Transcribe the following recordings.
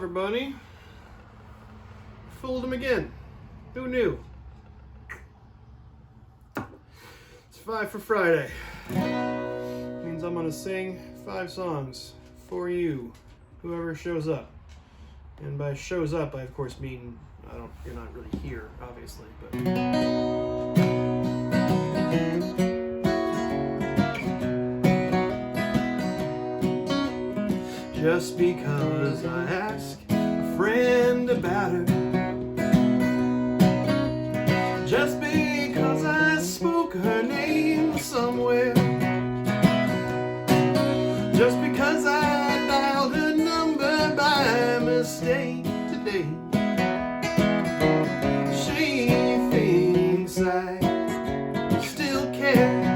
everybody. Fooled him again. Who knew? It's 5 for Friday. Means I'm gonna sing 5 songs for you, whoever shows up. And by shows up, I of course mean you're not really here, obviously, but just because I ask a friend about her, just because I spoke her name somewhere, just because I dialed her number by mistake today, she thinks I still care.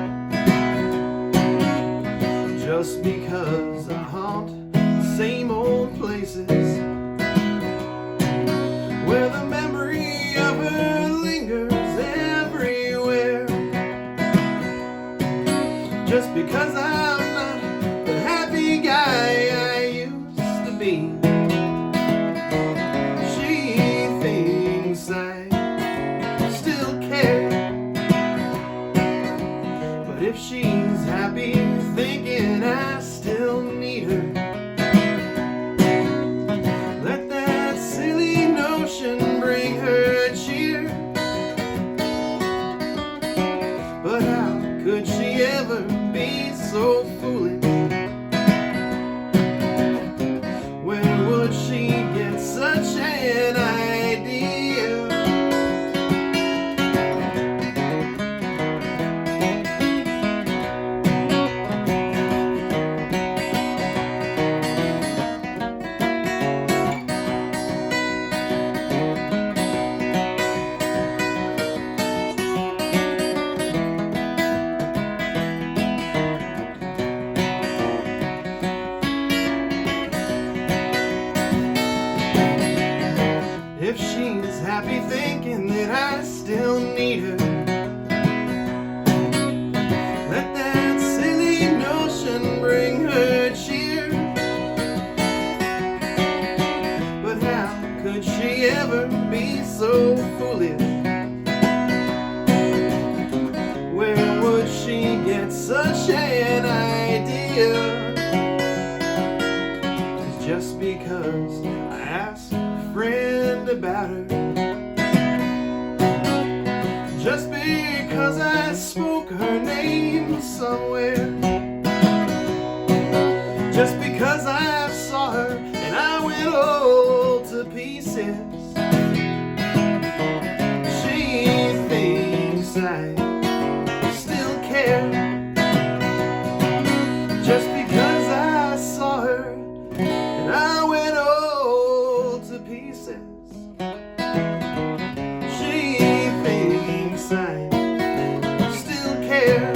Just because I haunt same old places where the memory of her lingers everywhere. Just because I'm not the happy guy I used to be, she thinks I still care. But if she's happy thinking I still need her, bring her cheer. But how could she ever be so foolish? Where would she get such an idea? If she's happy thinking that I still need her, let that silly notion bring her cheer. But how could she ever be so foolish? Where would she get such an idea? 'Cause just because I asked a friend about her, just because I spoke her name somewhere, just because I saw her and I went all to pieces, she thinks I still care. Just because I saw her and I went all to pieces, she thinks I still care.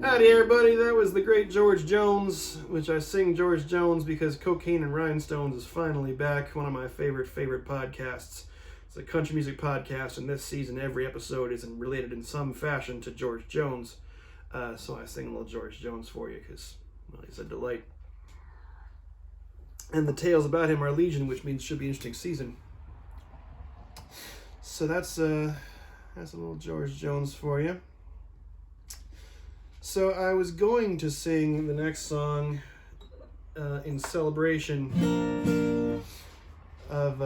Howdy everybody, that was the great George Jones, which I sing George Jones because Cocaine and Rhinestones is finally back, one of my favorite podcasts. It's a country music podcast, and this season every episode is related in some fashion to George Jones. So I sing a little George Jones for you because, well, he's a delight. And the tales about him are legion, which means should be an interesting season. So that's a little George Jones for you. So I was going to sing the next song in celebration of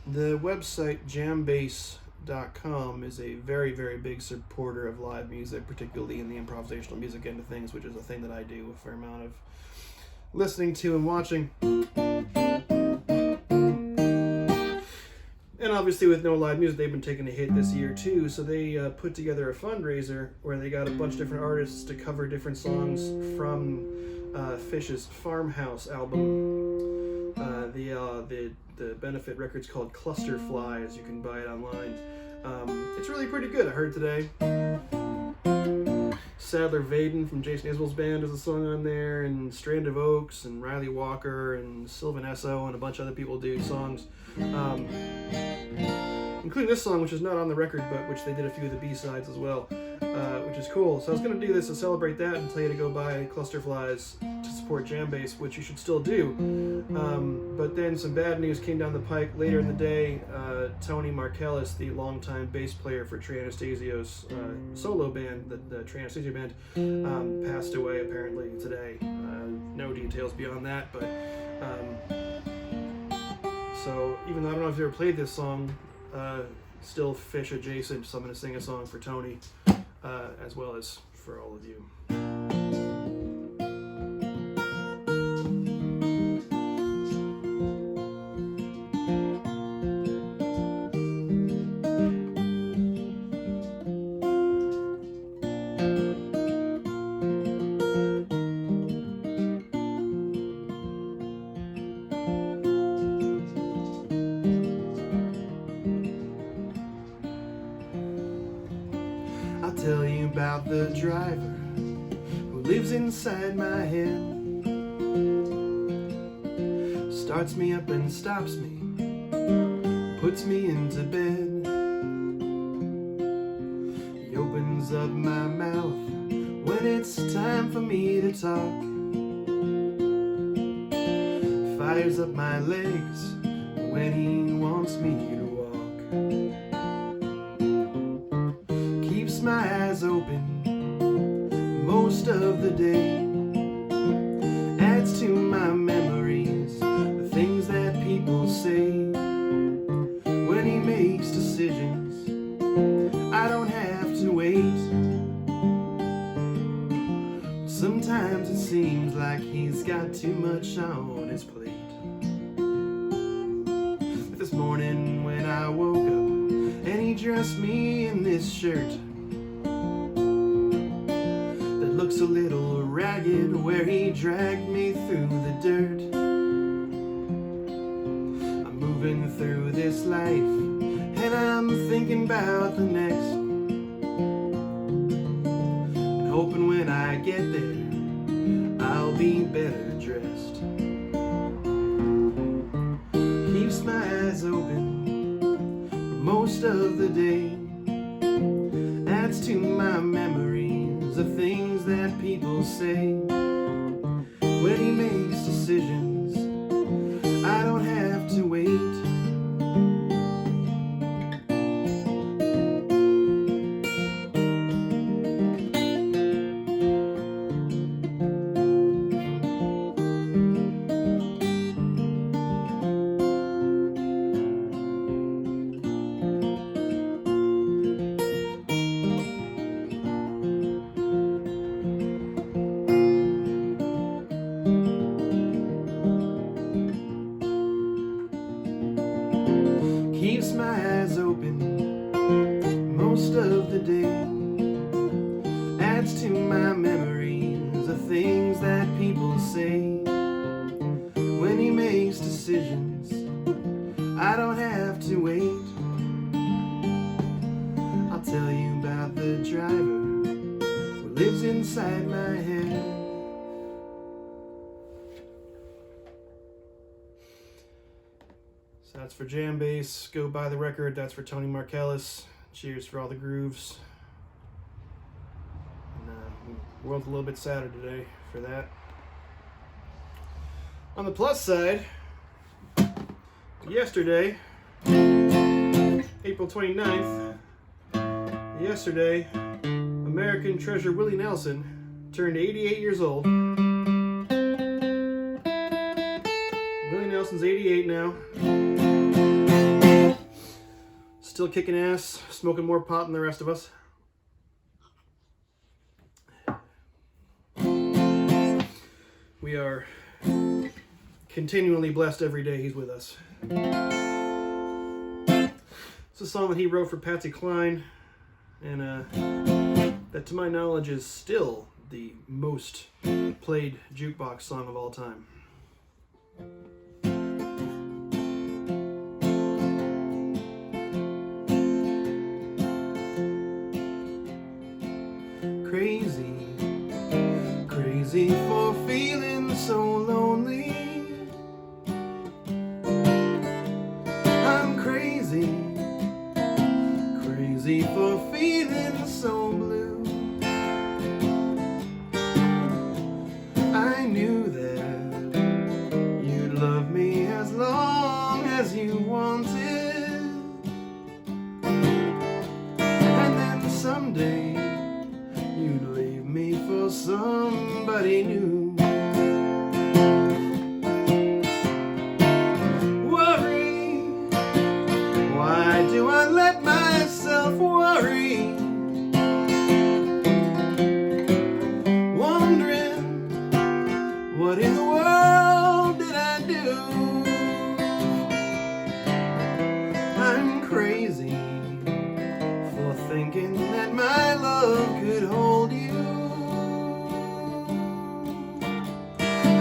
the website jambase.com is a very, very big supporter of live music, particularly in the improvisational music end of things, which is a thing that I do a fair amount of listening to and watching. And obviously with no live music, they've been taking a hit this year too, so they put together a fundraiser where they got a bunch of different artists to cover different songs from Phish's Farmhouse album. The benefit record's called Cluster Flies. You can buy it online. It's really pretty good. I heard today. Sadler Vaden from Jason Isbell's band has a song on there, and Strand of Oaks and Riley Walker and Sylvan Esso and a bunch of other people do songs, including this song, which is not on the record, but which they did a few of the B-sides as well. which is cool. So I was going to do this to celebrate that and tell you to go buy Clusterflies to support Jam Bass, which you should still do. But then some bad news came down the pike later in the day. Tony Markellis, the longtime bass player for Trey Anastasio's solo band, the Trey Anastasio band, passed away apparently today. No details beyond that, but so even though I don't know if you ever played this song, still Phish adjacent, so I'm going to sing a song for Tony as well as for all of you. Tell you about the driver who lives inside my head, starts me up and stops me, puts me into bed. He opens up my mouth when it's time for me to talk, fires up my legs when he wants me to walk. My eyes open most of the day, adds to my memories the things that people say. When he makes decisions, I don't have to wait. Sometimes it seems like he's got too much on his plate. But this morning when I woke up and he dressed me in this shirt, looks a little ragged where he dragged me through the dirt. I'm moving through this life and I'm thinking about the next, and hoping when I get there I'll be better dressed. Keeps my eyes open for most of the day, adds to my memories of things that people say. When he makes decisions, I don't have to wait. Keeps my eyes open most of the day, adds to my memories of things that people say. When he makes decisions, I don't have to wait. I'll tell you about the driver who lives inside my head. That's for Jam Bass. Go buy the record. That's for Tony Markellis. Cheers for all the grooves. And, world's a little bit sadder today for that. On the plus side, yesterday, April 29th, yesterday, American treasure Willie Nelson turned 88 years old. Willie Nelson's 88 now. Still kicking ass, smoking more pot than the rest of us. We are continually blessed every day he's with us. It's a song that he wrote for Patsy Cline, and that to my knowledge is still the most played jukebox song of all time. Crazy, crazy for feeling so lonely. I'm crazy, crazy for feeling so blue. someday you'd leave me for somebody new. Worry, why do I let myself worry? Wondering, what in the world did I do? I'm crazy for thinking that my love could hold you.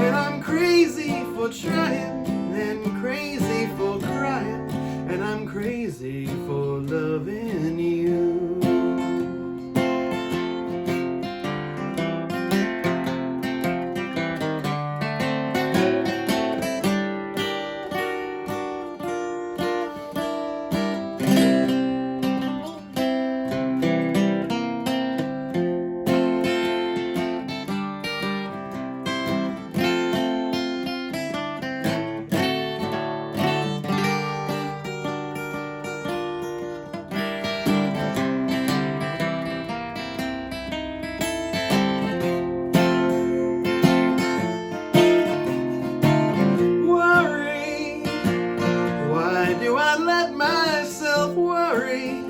And I'm crazy for trying, and crazy for crying, and I'm crazy for loving you. Do I let myself worry?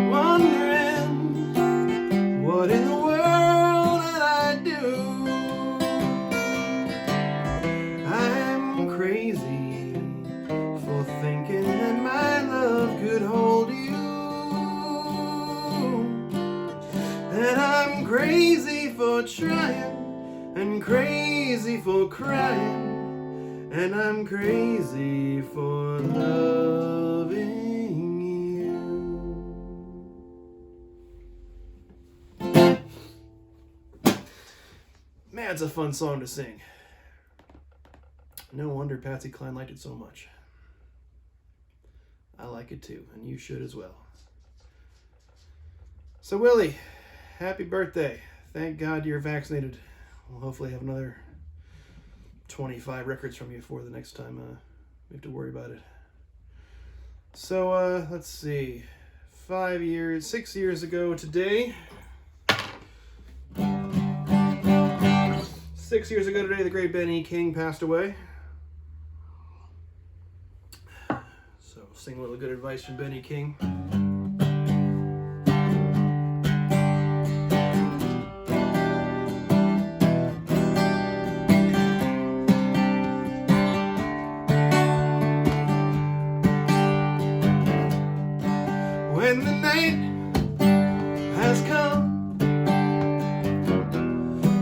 Wondering, what in the world did I do? I'm crazy for thinking that my love could hold you. And I'm crazy for trying, and crazy for crying, and I'm crazy for loving you. Man, it's a fun song to sing. No wonder Patsy Cline liked it so much. I like it too, and you should as well. So Willie, happy birthday. Thank God you're vaccinated. We'll hopefully have another 25 records from you for the next time we have to worry about it. So let's see, 6 years ago today, 6 years ago today, the great Benny King passed away. So sing a little good advice from Benny King. When the night has come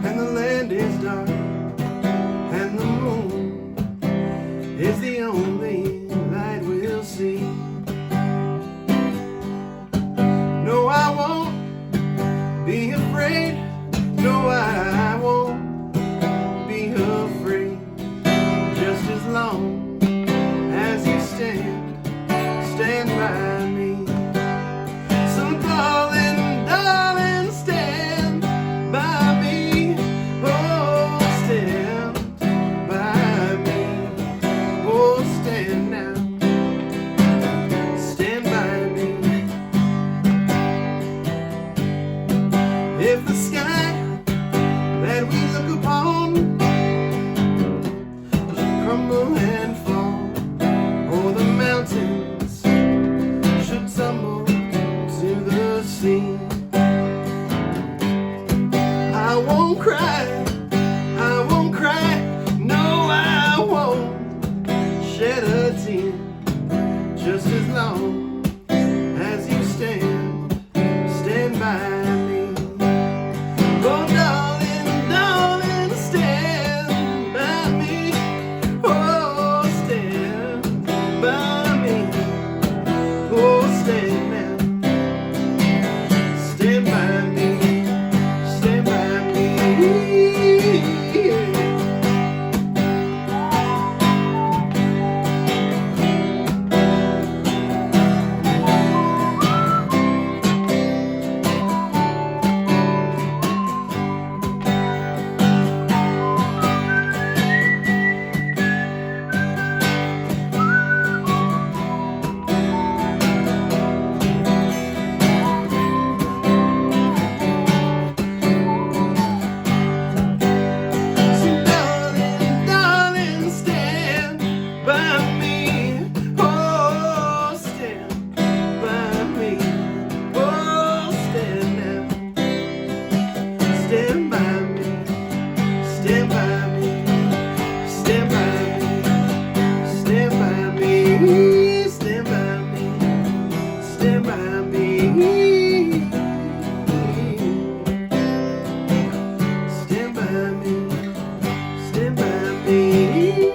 and the land is dark and the moon is the only light we'll see, no, I won't be afraid. No, I won't be afraid. Just as long as you stand by me. Darling, stand by me. Oh, stand by me. Oh, stand now. Stand by me. If the sky that we look upon should crumble and fall, or the mountain Stand by me, stand by me.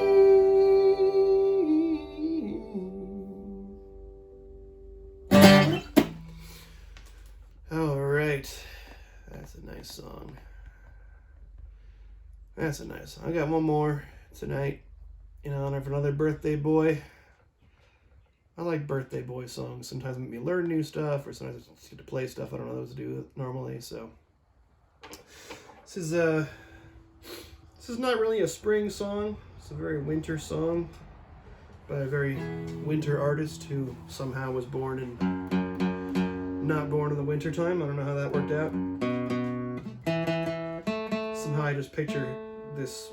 All right, that's a nice song. That's a nice song. I got one more tonight in honor of another birthday boy. I like birthday boy songs. Sometimes it makes me learn new stuff, or sometimes I just get to play stuff I don't know what to do normally. So this is not really a spring song. It's a very winter song by a very winter artist who somehow was born in not born in the winter time. I don't know how that worked out. Somehow I just picture this.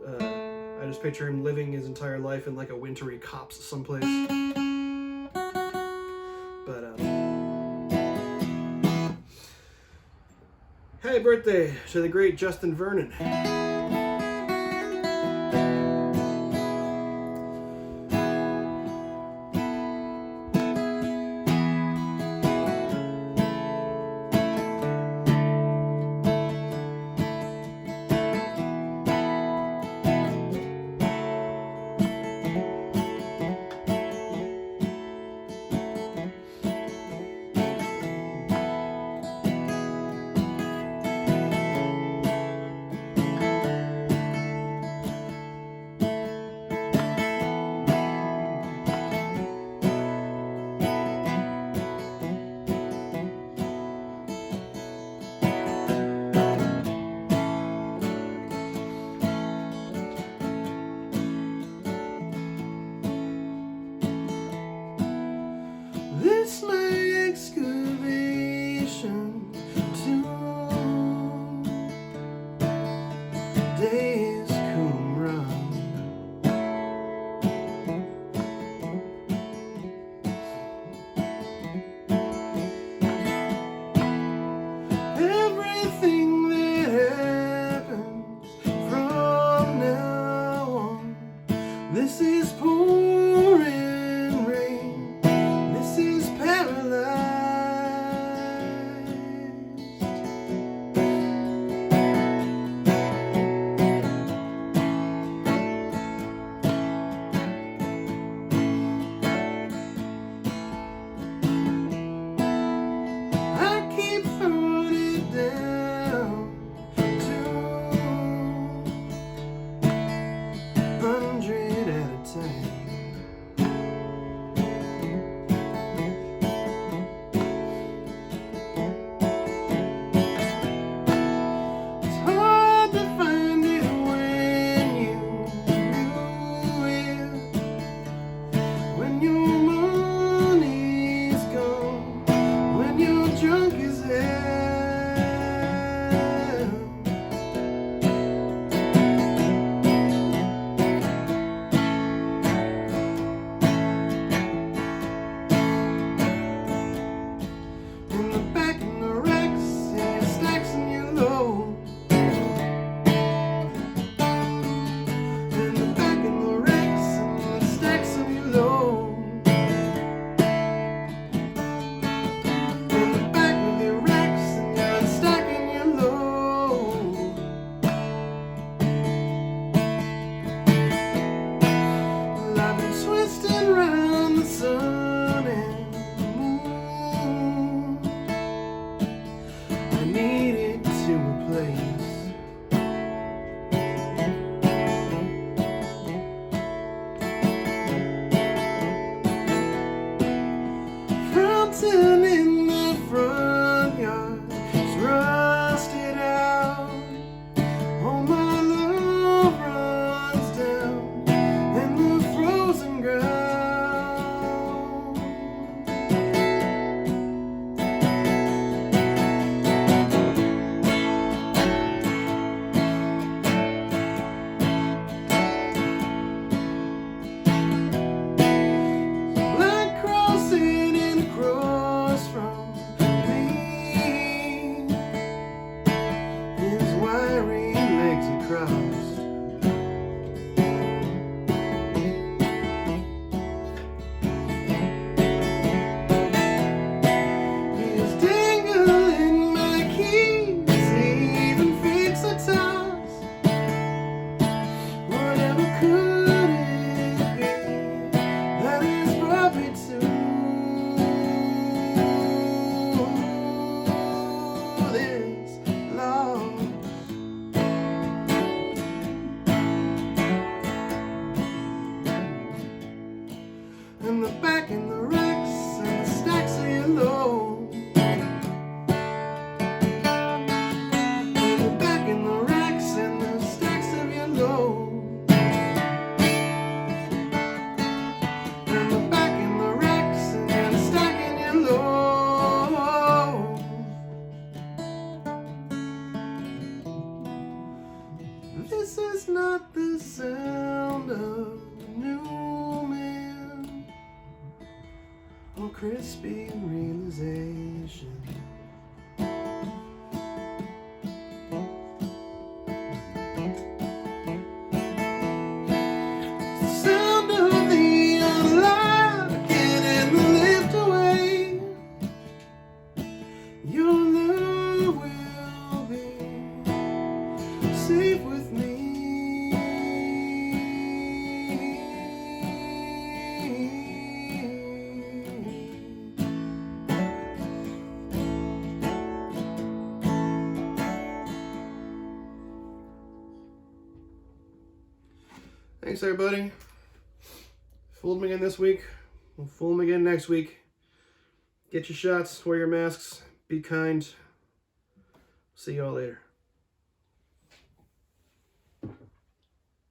I just picture him living his entire life in like a wintry copse someplace. But happy birthday to the great Justin Vernon. This my excavation tomb. Days come round. Everything that happens from now on, this is pouring rain. This is paralyzed. I keep throwing it down to 100 at a time. It's hard to find it when you will, when your money's gone, when you're drunk as hell. In the back in the racks, and your stacks and your load. In the back in the racks, and the stacks of your load. In the back of Thanks, everybody. Fooled them again this week. We'll fool them again next week. Get your shots, wear your masks, be kind. See y'all later.